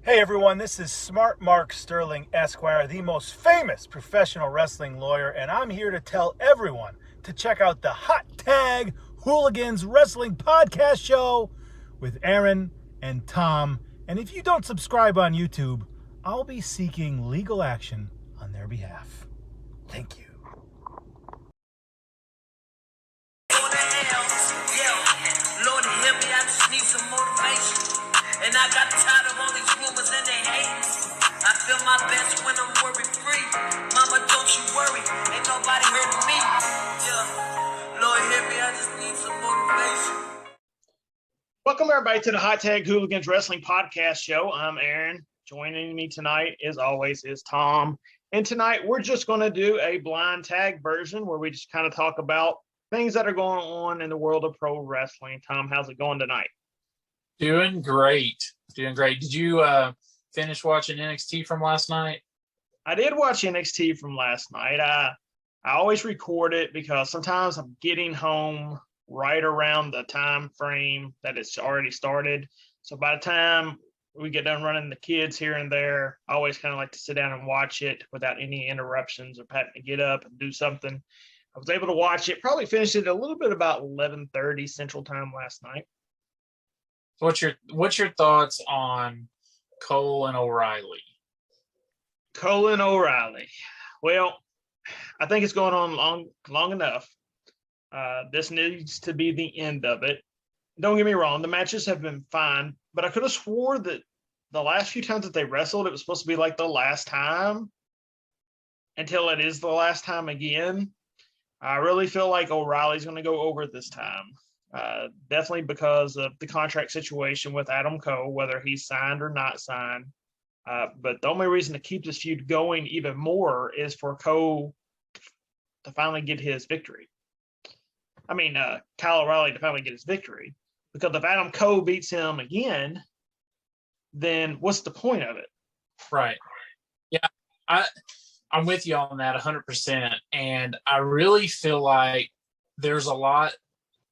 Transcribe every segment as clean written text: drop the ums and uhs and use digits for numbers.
Hey everyone, this is Smart Mark Sterling Esquire, the most famous professional wrestling lawyer, and I'm here to tell everyone to check out the Hot Tag Hooligans Wrestling Podcast Show with Ehren and Tom. And if you don't subscribe on YouTube, I'll be seeking legal action on their behalf. Thank you. Lord help me, I just need some motivation. And I got tired of all these rumors and they hate. I feel my best when I'm worry-free. Mama, don't you worry, ain't nobody hurting me. Yeah, Lord help me, I just need some motivation. Welcome everybody to the Hot Tag Hooligans Wrestling Podcast Show. I'm Ehren. Joining me tonight, as always, is Tom. And tonight we're just going to do a blind tag version where we just kind of talk about things that are going on in the world of pro wrestling. Tom, how's it going tonight? Doing great. Did you finish watching NXT from last night? I did watch NXT from last night. I always record it because sometimes I'm getting home right around the time frame that it's already started. So by the time we get done running the kids here and there, I always kind of like to sit down and watch it without any interruptions or having to get up and do something. I was able to watch it, probably finished it a little bit about 11:30 Central Time last night. What's your thoughts on Cole and O'Reilly? Cole and O'Reilly. Well, I think it's going on long enough. This needs to be the end of it. Don't get me wrong, the matches have been fine, but I could have swore that the last few times that they wrestled, it was supposed to be like the last time until it is the last time again. I really feel like O'Reilly's going to go over this time. Definitely because of the contract situation with Adam Cole, whether he's signed or not signed. But the only reason to keep this feud going even more is for Cole to finally get his victory. Kyle O'Reilly to finally get his victory. Because if Adam Cole beats him again, then what's the point of it? Right. Yeah, I'm with you on that 100%. And I really feel like there's a lot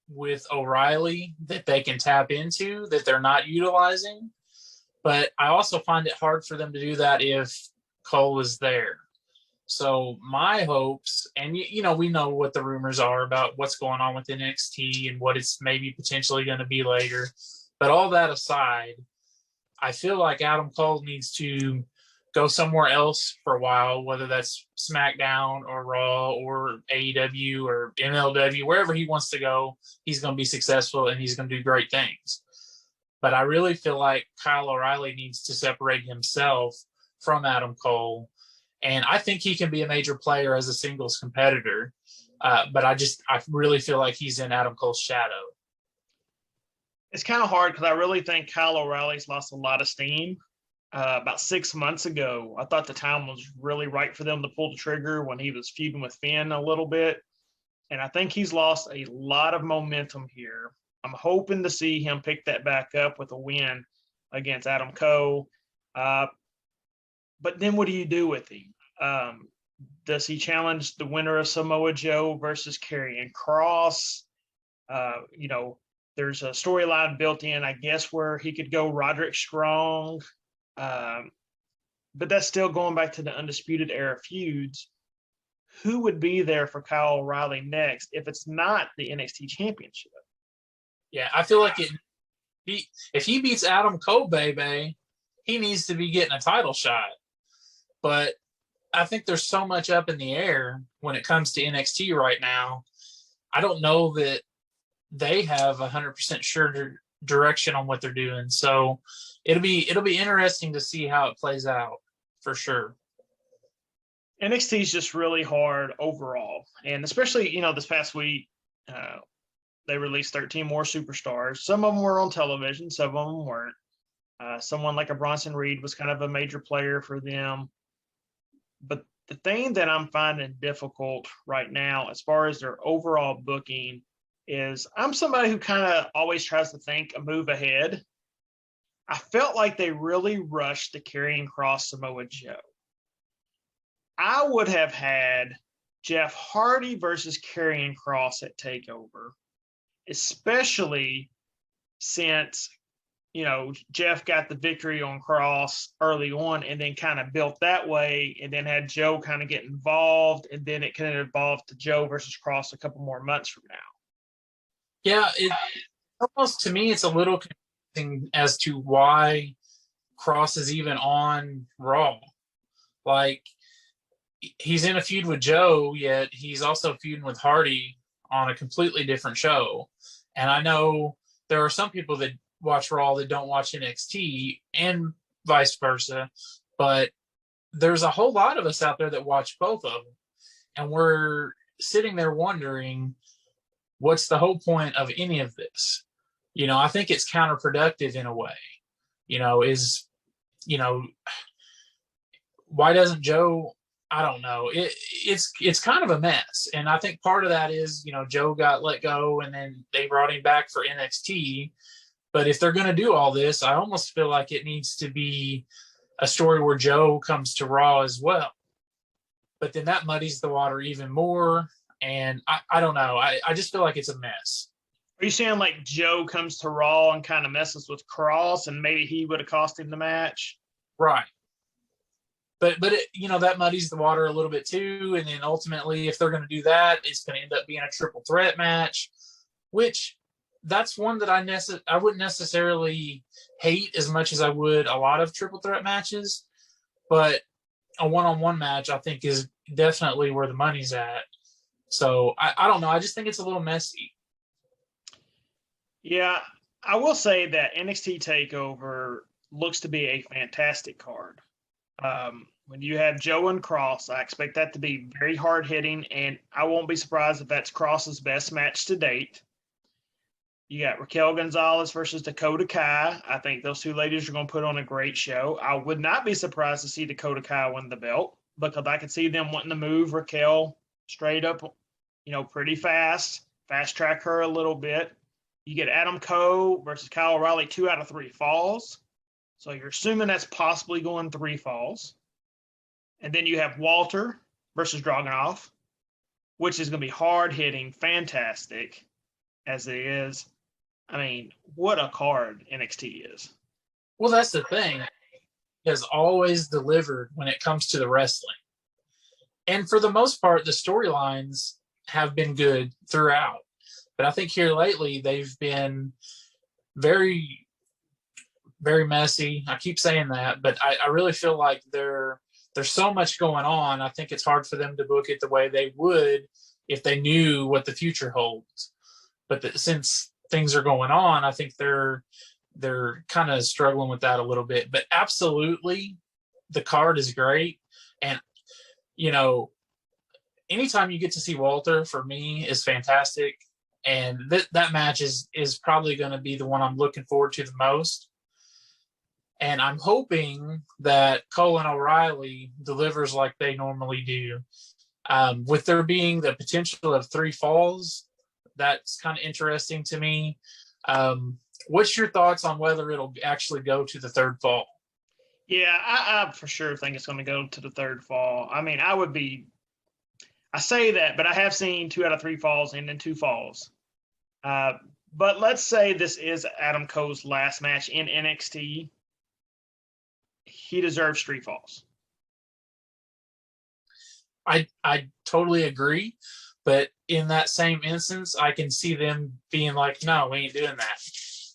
with O'Reilly that they can tap into that they're not utilizing. But I also find it hard for them to do that if Cole is there. So my hopes, and we know what the rumors are about what's going on with NXT and what it's maybe potentially going to be later. But all that aside, I feel like Adam Cole needs to go somewhere else for a while, whether that's SmackDown or Raw or AEW or MLW, wherever he wants to go, he's going to be successful and he's going to do great things. But I really feel like Kyle O'Reilly needs to separate himself from Adam Cole. And I think he can be a major player as a singles competitor. But I really feel like he's in Adam Cole's shadow. It's kind of hard because I really think Kyle O'Reilly's lost a lot of steam. About 6 months ago, I thought the time was really right for them to pull the trigger when he was feuding with Finn a little bit. And I think he's lost a lot of momentum here. I'm hoping to see him pick that back up with a win against Adam Cole. But then what do you do with him? Does he challenge the winner of Samoa Joe versus Karrion Kross? There's a storyline built in, I guess, where he could go Roderick Strong. But that's still going back to the Undisputed Era feuds. Who would be there for Kyle O'Reilly next if it's not the NXT Championship? Yeah, I feel like if he beats Adam Cole, baby, he needs to be getting a title shot. But I think there's so much up in the air when it comes to NXT right now. I don't know that they have 100% sure direction on what they're doing. So it'll be interesting to see how it plays out for sure. NXT is just really hard overall. And especially, this past week, they released 13 more superstars. Some of them were on television, some of them weren't. Someone like a Bronson Reed was kind of a major player for them. But the thing that I'm finding difficult right now, as far as their overall booking, is I'm somebody who kind of always tries to think a move ahead. I felt like they really rushed the Karrion Kross Samoa Joe. I would have had Jeff Hardy versus Karrion Kross at TakeOver, especially since Jeff got the victory on Cross early on and then kind of built that way and then had Joe kind of get involved, and then it kind of evolved to Joe versus Cross a couple more months from now. Yeah, it almost, to me, it's a little confusing as to why Cross is even on Raw. Like, he's in a feud with Joe, yet he's also feuding with Hardy on a completely different show. And I know there are some people that watch Raw that don't watch NXT, and vice versa, but there's a whole lot of us out there that watch both of them, and we're sitting there wondering, what's the whole point of any of this? I think it's counterproductive in a way. Why doesn't Joe? I don't know. It's kind of a mess, and I think part of that is Joe got let go, and then they brought him back for NXT. But if they're going to do all this, I almost feel like it needs to be a story where Joe comes to Raw as well. But then that muddies the water even more, and I don't know. I just feel like it's a mess. Are you saying like Joe comes to Raw and kind of messes with Cross, and maybe he would have cost him the match? Right. But that muddies the water a little bit too. And then ultimately, if they're going to do that, it's going to end up being a triple threat match, which that's one that I wouldn't necessarily hate as much as I would a lot of triple threat matches. But a one-on-one match, I think, is definitely where the money's at. So I don't know. I just think it's a little messy. Yeah, I will say that NXT TakeOver looks to be a fantastic card. When you have Joe and Cross, I expect that to be very hard hitting, and I won't be surprised if that's Cross's best match to date. You got Raquel Gonzalez versus Dakota Kai. I think those two ladies are going to put on a great show. I would not be surprised to see Dakota Kai win the belt, because I could see them wanting to move Raquel straight up, pretty fast track her a little bit. You get Adam Cole versus Kyle O'Reilly, 2 out of 3 falls. So you're assuming that's possibly going 3 falls. And then you have Walter versus Dragunov, which is going to be hard-hitting, fantastic, as it is. I mean, what a card NXT is. Well, that's the thing. It has always delivered when it comes to the wrestling. And for the most part, the storylines have been good throughout. But I think here lately, they've been very, very messy. I keep saying that, but I really feel like there's so much going on. I think it's hard for them to book it the way they would if they knew what the future holds. But since things are going on, I think they're kind of struggling with that a little bit. But absolutely, the card is great. And, anytime you get to see Walter, for me, is fantastic. And that match is probably going to be the one I'm looking forward to the most. And I'm hoping that Cole and O'Reilly delivers like they normally do. With there being the potential of 3 falls, that's kind of interesting to me. What's your thoughts on whether it'll actually go to the 3rd fall? Yeah, I for sure think it's going to go to the 3rd fall. I mean, I say that, but I have seen 2 out of 3 falls and then 2 falls. But let's say this is Adam Cole's last match in NXT. He deserves 3 falls. I totally agree. But in that same instance, I can see them being like, no, we ain't doing that.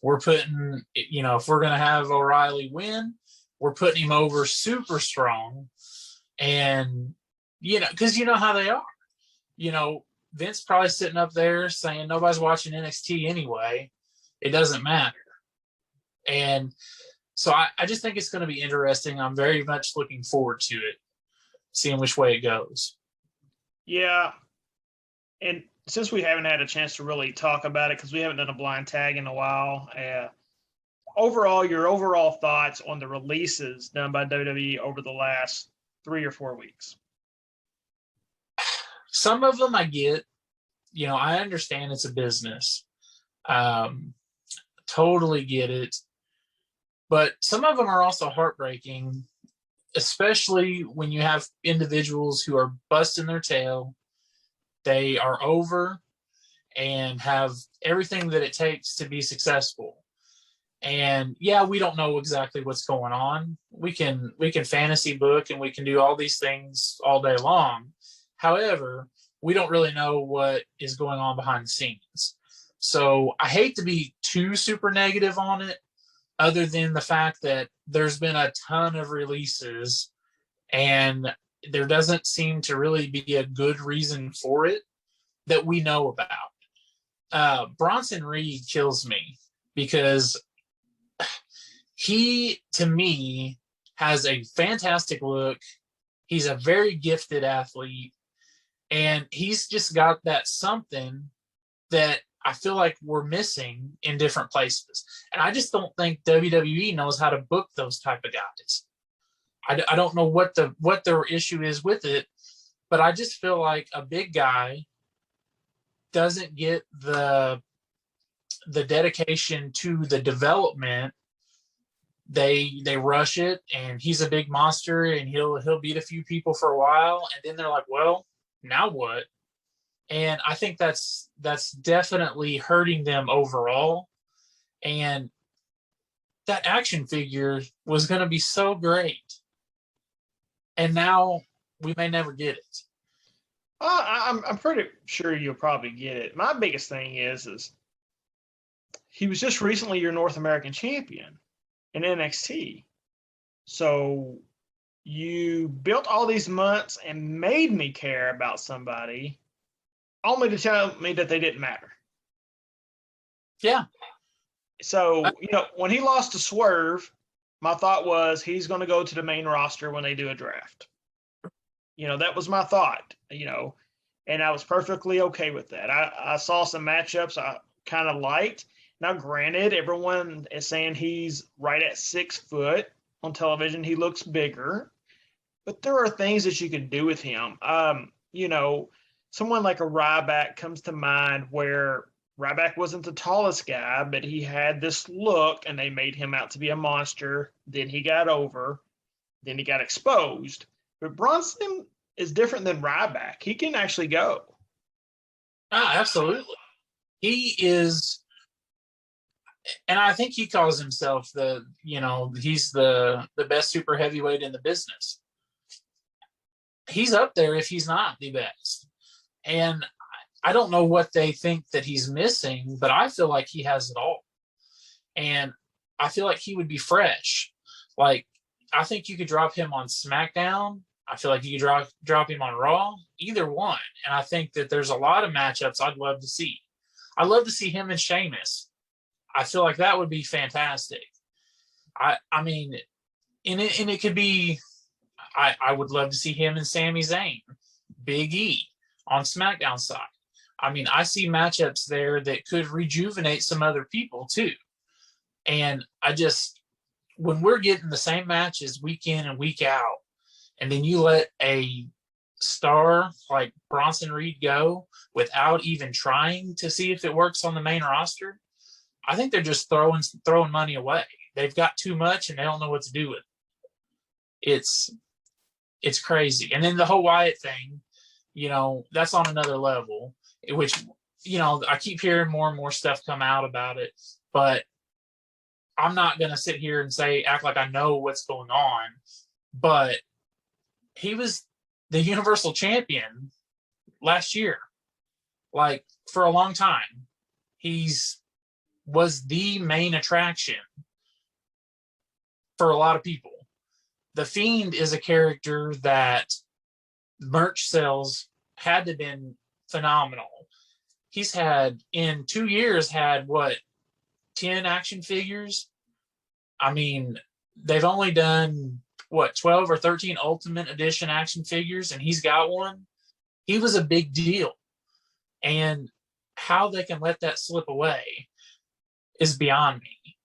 We're putting, if we're going to have O'Reilly win, we're putting him over super strong. And, because you know how they are. Vince probably sitting up there saying nobody's watching NXT anyway. It doesn't matter. And so I just think it's going to be interesting. I'm very much looking forward to it, seeing which way it goes. Yeah. And since we haven't had a chance to really talk about it, because we haven't done a blind tag in a while, your overall thoughts on the releases done by WWE over the last 3 or 4 weeks? Some of them I get. I understand it's a business. Totally get it. But some of them are also heartbreaking, especially when you have individuals who are busting their tail. They are over and have everything that it takes to be successful. And yeah, we don't know exactly what's going on. We can fantasy book and we can do all these things all day long. However, we don't really know what is going on behind the scenes. So I hate to be too super negative on it, other than the fact that there's been a ton of releases and there doesn't seem to really be a good reason for it that we know about. Bronson Reed kills me because he, to me, has a fantastic look. He's a very gifted athlete, and he's just got that something that I feel like we're missing in different places. And I just don't think WWE knows how to book those type of guys. I don't know what their issue is with it, but I just feel like a big guy doesn't get the dedication to the development. They rush it, and he's a big monster, and he'll beat a few people for a while, and then they're like, well, now what? And I think that's definitely hurting them overall. And that action figure was going to be so great, and now we may never get it. I'm pretty sure you'll probably get it. My biggest thing is he was just recently your North American champion in NXT. So you built all these months and made me care about somebody, only to tell me that they didn't matter. Yeah. So, when he lost to Swerve, my thought was he's going to go to the main roster when they do a draft. That was my thought, and I was perfectly okay with that. I saw some matchups I kind of liked. Now, granted, everyone is saying he's right at 6 foot on television. He looks bigger, but there are things that you can do with him. Someone like a Ryback comes to mind, where Ryback wasn't the tallest guy, but he had this look, and they made him out to be a monster. Then he got over. Then he got exposed. But Bronson is different than Ryback. He can actually go. Absolutely. He is, and I think he calls himself he's the best super heavyweight in the business. He's up there if he's not the best. And I don't know what they think that he's missing, but I feel like he has it all. And I feel like he would be fresh. Like, I think you could drop him on SmackDown. I feel like you could drop him on Raw, either one. And I think that there's a lot of matchups I'd love to see. I'd love to see him and Sheamus. I feel like that would be fantastic. I mean, and it could be, I would love to see him and Sami Zayn, Big E on SmackDown side. I mean, I see matchups there that could rejuvenate some other people too. And when we're getting the same matches week in and week out, and then you let a star like Bronson Reed go without even trying to see if it works on the main roster, I think they're just throwing money away. They've got too much and they don't know what to do with it. It's crazy. And then the whole Wyatt thing, that's on another level, which, I keep hearing more and more stuff come out about it, but I'm not going to sit here and act like I know what's going on, but he was the Universal Champion last year. Like, for a long time, was the main attraction for a lot of people. The Fiend is a character that merch sales had to have been phenomenal. He's in 2 years, 10 action figures? I mean, they've only done, 12 or 13 Ultimate Edition action figures, and he's got one. He was a big deal. And how they can let that slip away is beyond me.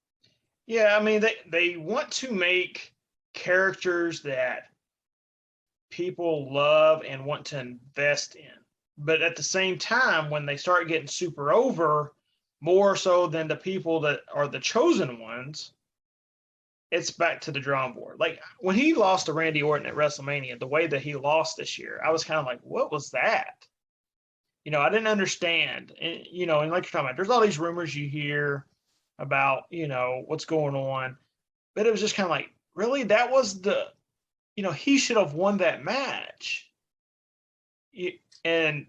Yeah, I mean, they want to make characters that people love and want to invest in. But at the same time, when they start getting super over, more so than the people that are the chosen ones, it's back to the drawing board. Like, when he lost to Randy Orton at WrestleMania, the way that he lost this year, I was kind of like, what was that? I didn't understand. And, and like you're talking about, there's all these rumors you hear about, what's going on. But it was just kind of like, really? That was he should have won that match. And,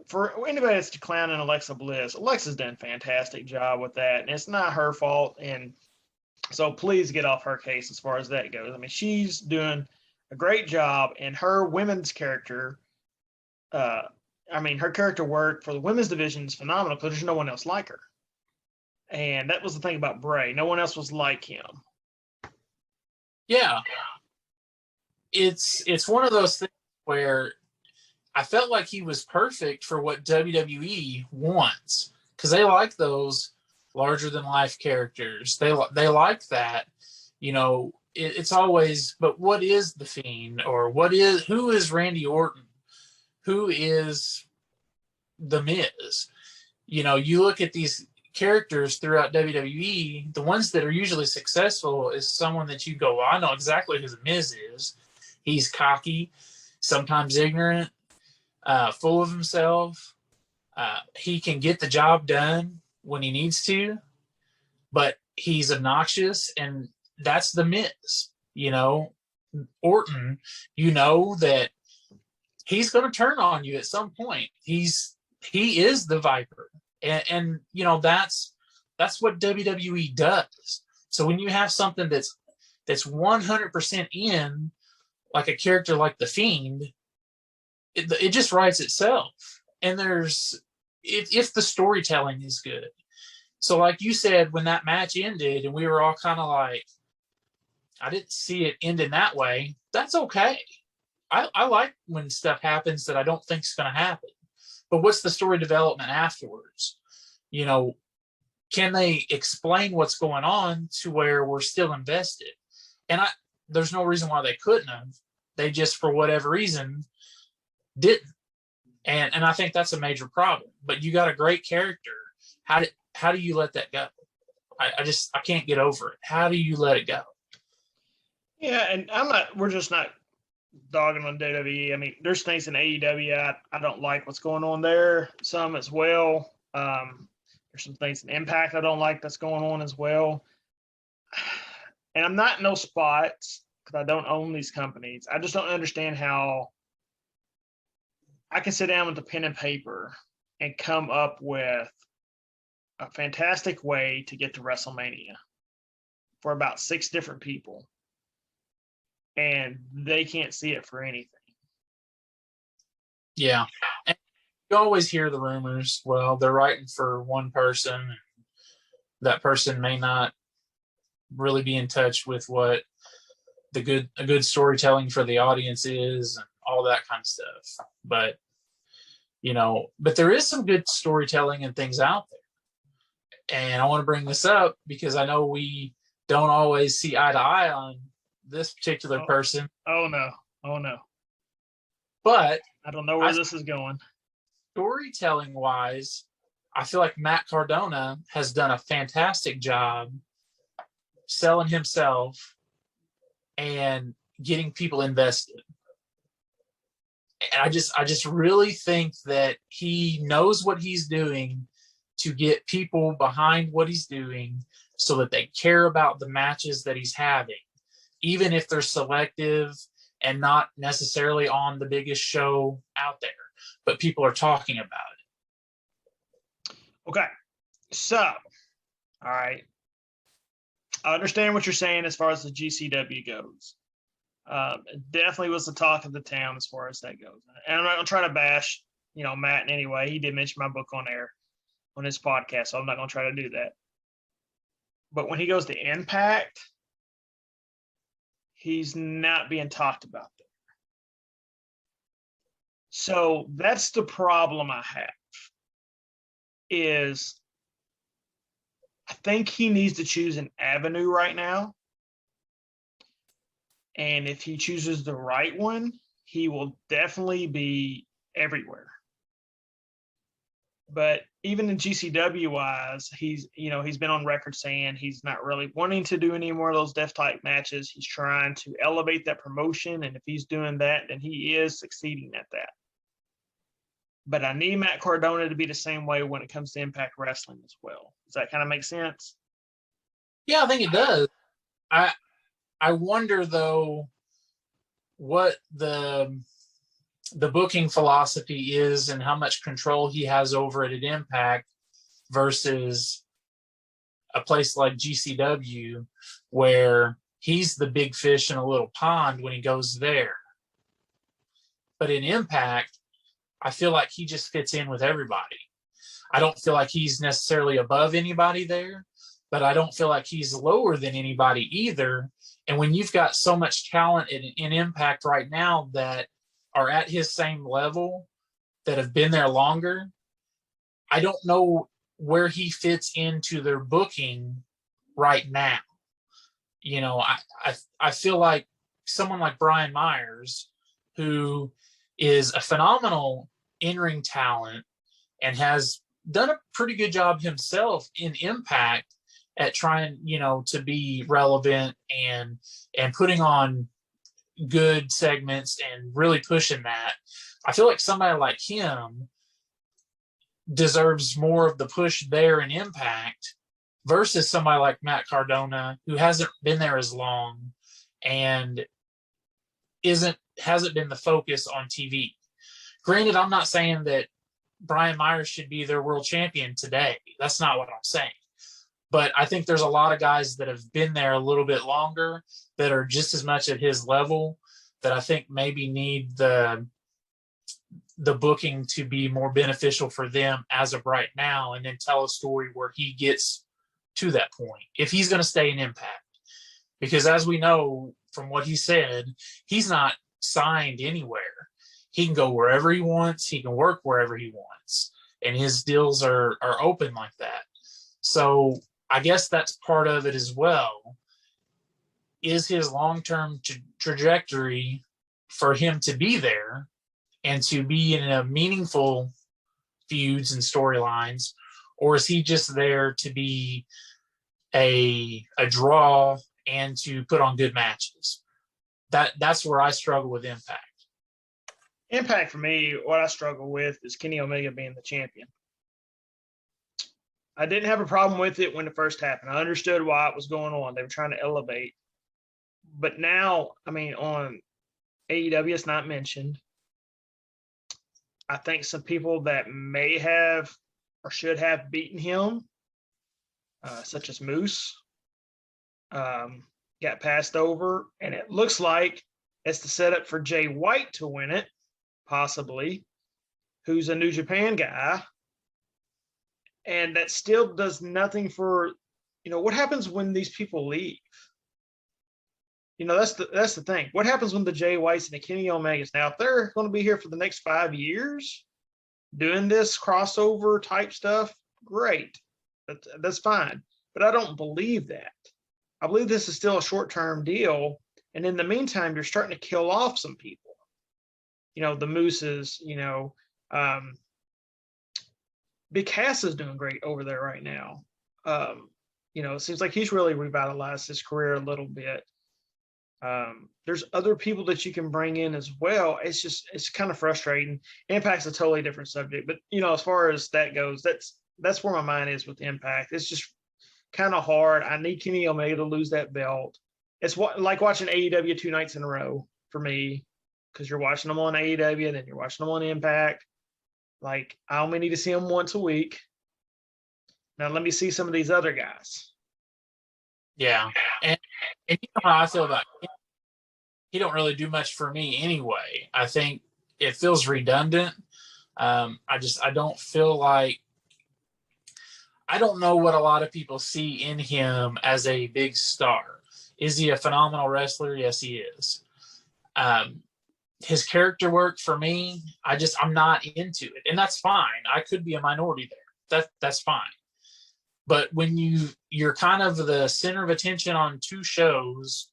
for anybody that's clowning Alexa Bliss, Alexa's done a fantastic job with that. And it's not her fault. And so please get off her case as far as that goes. I mean, she's doing a great job, and her women's character, her character work for the women's division is phenomenal because there's no one else like her. And that was the thing about Bray. No one else was like him. Yeah. It's one of those things where I felt like he was perfect for what WWE wants, because they like those larger than life characters. They like that, it's always, but what is the Fiend, or who is Randy Orton? Who is the Miz? You look at these characters throughout WWE, the ones that are usually successful is someone that you go, well, I know exactly who the Miz is. He's cocky, sometimes ignorant, full of himself. He can get the job done when he needs to, but he's obnoxious, and that's the Miz. Orton, that he's going to turn on you at some point. He is the Viper, and that's what WWE does. So when you have something that's 100% in, like a character like the Fiend, it just writes itself. And if the storytelling is good. So like you said, when that match ended and we were all kind of like, I didn't see it ending that way. That's okay. I like when stuff happens that I don't think is going to happen. But what's the story development afterwards? Can they explain what's going on to where we're still invested? And there's no reason why they couldn't have. They just, for whatever reason, didn't. And I think that's a major problem. But you got a great character. How do you let that go? I can't get over it. How do you let it go? Yeah, and we're just not dogging on WWE. I mean, there's things in AEW I don't like what's going on there, some as well. There's some things in Impact I don't like that's going on as well. And I'm not in those spots because I don't own these companies. I just don't understand how I can sit down with a pen and paper and come up with a fantastic way to get to WrestleMania for about 6 different people, and they can't see it for anything. Yeah. And you always hear the rumors. Well, they're writing for one person. That person may not really be in touch with what a good storytelling for the audience is, and all that kind of stuff. But there is some good storytelling and things out there. And I want to bring this up because I know we don't always see eye to eye on this particular person. Oh no. But I don't know where this is going. Storytelling wise, I feel like Matt Cardona has done a fantastic job selling himself and getting people invested. And I just really think that he knows what he's doing to get people behind what he's doing so that they care about the matches that he's having, even if they're selective and not necessarily on the biggest show out there, but people are talking about it. Okay. So, all right. I understand what you're saying as far as the GCW goes. It definitely was the talk of the town as far as that goes. And I'm not going to try to bash, Matt in any way. He did mention my book on air on his podcast, so I'm not going to try to do that. But when he goes to Impact, he's not being talked about there. So that's the problem I have, is I think he needs to choose an avenue right now. And if he chooses the right one, he will definitely be everywhere. But even in GCW wise, he's been on record saying he's not really wanting to do any more of those death type matches. He's trying to elevate that promotion. And if he's doing that, then he is succeeding at that. But I need Matt Cardona to be the same way when it comes to Impact Wrestling as well. Does that kind of make sense? Yeah, I think it does. I I wonder though what the booking philosophy is and how much control he has over it at Impact versus a place like GCW where he's the big fish in a little pond when he goes there. But in Impact, I feel like he just fits in with everybody. I don't feel like he's necessarily above anybody there, but I don't feel like he's lower than anybody either. And when you've got so much talent in Impact right now that are at his same level, that have been there longer, I don't know where he fits into their booking right now. You know, I feel like someone like Brian Myers, who is a phenomenal in-ring talent and has done a pretty good job himself in Impact at trying, you know, to be relevant and putting on good segments and really pushing that. I feel like somebody like him deserves more of the push there in Impact versus somebody like Matt Cardona, who hasn't been there as long and hasn't been the focus on TV. Granted, I'm not saying that Brian Myers should be their world champion today. That's not what I'm saying. But I think there's a lot of guys that have been there a little bit longer that are just as much at his level that I think maybe need the booking to be more beneficial for them as of right now, and then tell a story where he gets to that point if he's going to stay in Impact. Because as we know from what he said, he's not signed anywhere. He can go wherever he wants. He can work wherever he wants. And his deals are open like that. So I guess that's part of it as well. Is his long-term trajectory for him to be there and to be in a meaningful feuds and storylines, or is he just there to be a draw and to put on good matches? That's where I struggle with Impact. Impact for me, what I struggle with is Kenny Omega being the champion. I didn't have a problem with it when it first happened. I understood why it was going on. They were trying to elevate. But now, I mean, on AEW, it's not mentioned. I think some people that may have or should have beaten him, such as Moose, got passed over. And it looks like it's the setup for Jay White to win it, possibly, who's a New Japan guy. And that still does nothing for, you know, what happens when these people leave? You know, that's the thing. What happens when the Jay Whites and the Kenny Omegas, now, if they're going to be here for the next 5 years doing this crossover type stuff, great. That's fine. But I don't believe that. I believe this is still a short-term deal. And in the meantime, you're starting to kill off some people. You know, the Mooses, you know, Big Cass is doing great over there right now. You know, it seems like he's really revitalized his career a little bit. There's other people that you can bring in as well. It's kind of frustrating. Impact's a totally different subject, but you know, as far as that goes, that's where my mind is with Impact. It's just kind of hard. I need Kenny Omega to lose that belt. It's like watching AEW 2 nights in a row for me, because you're watching them on AEW and then you're watching them on Impact. Like, I only need to see them once a week. Now let me see some of these other guys. Yeah. And you know how I feel about him. He don't really do much for me anyway. I think it feels redundant. I don't feel like, I don't know what a lot of people see in him as a big star. Is he a phenomenal wrestler? Yes, he is. His character work for me, I'm not into it. And that's fine. I could be a minority there. That's fine. But when you're kind of the center of attention on 2 shows,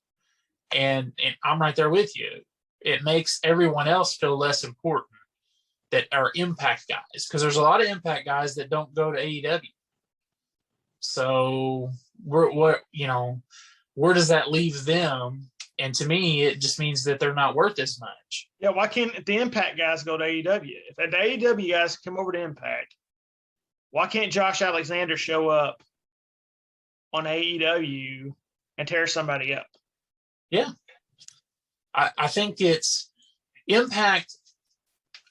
and I'm right there with you, it makes everyone else feel less important that are Impact guys. Because there's a lot of Impact guys that don't go to AEW. So where does that leave them? And to me, it just means that they're not worth as much. Yeah, why can't the Impact guys go to AEW? If the AEW guys come over to Impact, why can't Josh Alexander show up on AEW and tear somebody up. Yeah. I think it's Impact.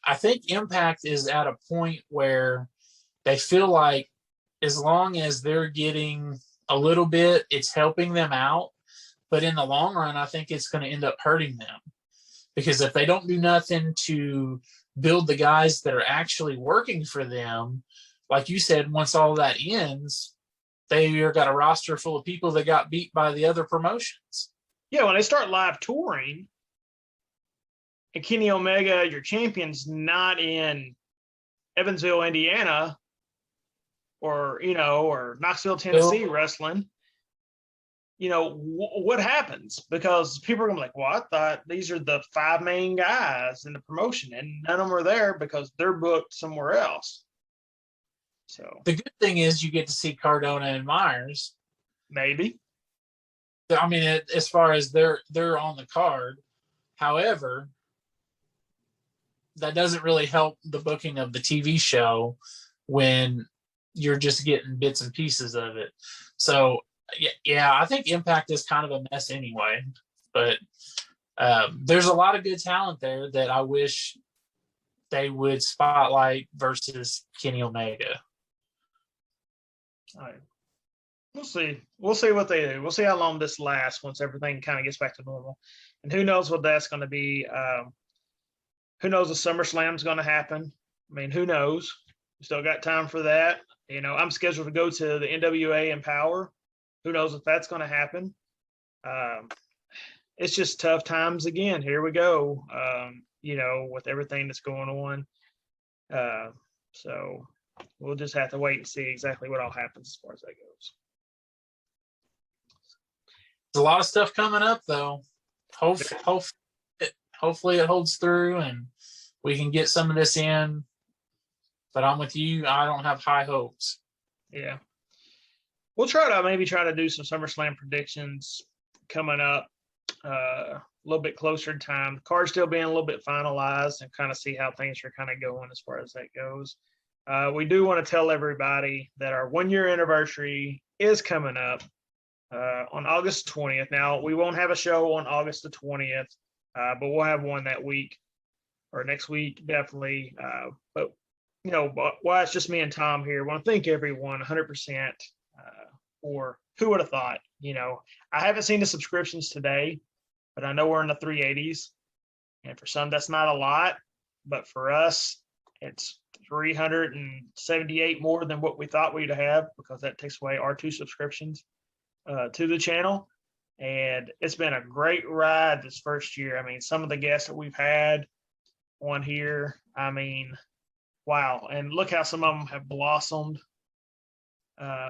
I think Impact is at a point where they feel like as long as they're getting a little bit, it's helping them out. But in the long run, I think it's going to end up hurting them. Because if they don't do nothing to build the guys that are actually working for them, like you said, once all that ends, they are got a roster full of people that got beat by the other promotions. Yeah, when they start live touring, and Kenny Omega, your champion's not in Evansville, Indiana, or Knoxville, Tennessee wrestling, what happens? Because people are gonna be like, well, I thought these are the 5 main guys in the promotion, and none of them are there because they're booked somewhere else. So the good thing is you get to see Cardona and Myers. Maybe. I mean, as far as they're on the card. However, that doesn't really help the booking of the TV show when you're just getting bits and pieces of it. So, yeah, I think Impact is kind of a mess anyway. But there's a lot of good talent there that I wish they would spotlight versus Kenny Omega. All right. We'll see. We'll see what they do. We'll see how long this lasts once everything kind of gets back to normal. And who knows what that's going to be. Who knows if SummerSlam's going to happen? I mean, who knows? We still got time for that. I'm scheduled to go to the NWA Empower. Who knows if that's going to happen? It's just tough times again. Here we go. With everything that's going on. So we'll just have to wait and see exactly what all happens as far as that goes. There's a lot of stuff coming up, though. Hopefully it holds through and we can get some of this in. But I'm with you. I don't have high hopes. Yeah. We'll try to do some SummerSlam predictions coming up a little bit closer in time. The card's still being a little bit finalized and kind of see how things are kind of going as far as that goes. We do want to tell everybody that our 1-year anniversary is coming up on August 20th. Now, we won't have a show on August the 20th, but we'll have one that week or next week, definitely. But while it's just me and Tom here, I want to thank everyone 100% for who would have thought. I haven't seen the subscriptions today, but I know we're in the 380s. And for some, that's not a lot. But for us, it's 378 more than what we thought we'd have because that takes away our 2 subscriptions to the channel. And it's been a great ride this first year. I mean, some of the guests that we've had on here, I mean, wow. And look how some of them have blossomed.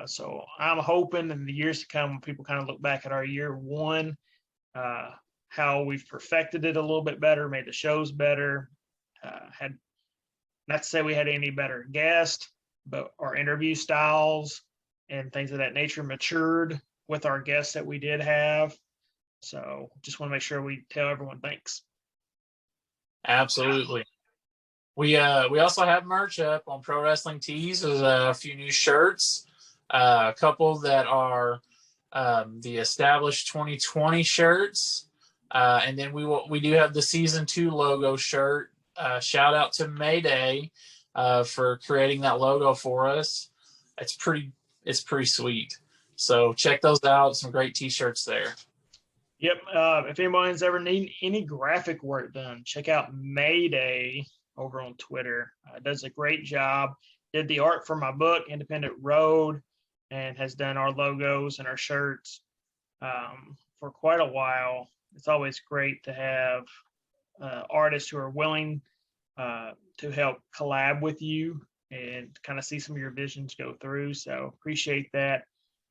So I'm hoping in the years to come, when people kind of look back at our year 1, how we've perfected it a little bit better, made the shows better, had not to say we had any better guests, but our interview styles and things of that nature matured with our guests that we did have. So just want to make sure we tell everyone thanks. Absolutely. We also have merch up on Pro Wrestling Tees. There's a few new shirts, a couple that are the established 2020 shirts, and then we do have the season 2 logo shirt. Shout out to Mayday for creating that logo for us. It's pretty sweet. So check those out. Some great t-shirts there. Yep. If anyone's ever need any graphic work done, check out Mayday over on Twitter. Does a great job. Did the art for my book, Independent Road, and has done our logos and our shirts for quite a while. It's always great to have artists who are willing to help collab with you and kind of see some of your visions go through. So appreciate that.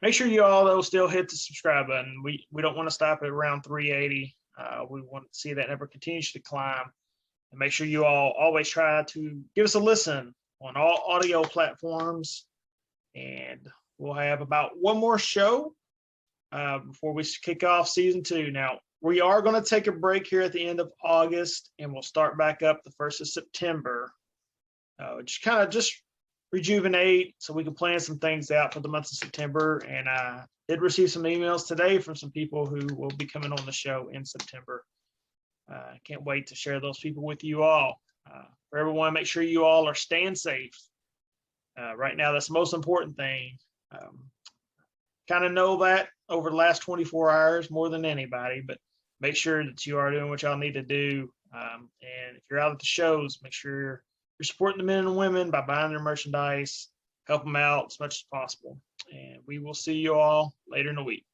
Make sure you all, though, still hit the subscribe button. We don't want to stop at around 380. We want to see that number continues to climb. And make sure you all always try to give us a listen on all audio platforms. And we'll have about one more show before we kick off season 2. Now, we are going to take a break here at the end of August, and we'll start back up the 1st of September. Just rejuvenate so we can plan some things out for the month of September. And I did receive some emails today from some people who will be coming on the show in September. I can't wait to share those people with you all. For everyone, make sure you all are staying safe. Right now, that's the most important thing. Kind of know that over the last 24 hours more than anybody, but make sure that you are doing what y'all need to do. And if you're out at the shows, make sure you're supporting the men and women by buying their merchandise, help them out as much as possible. And we will see you all later in the week.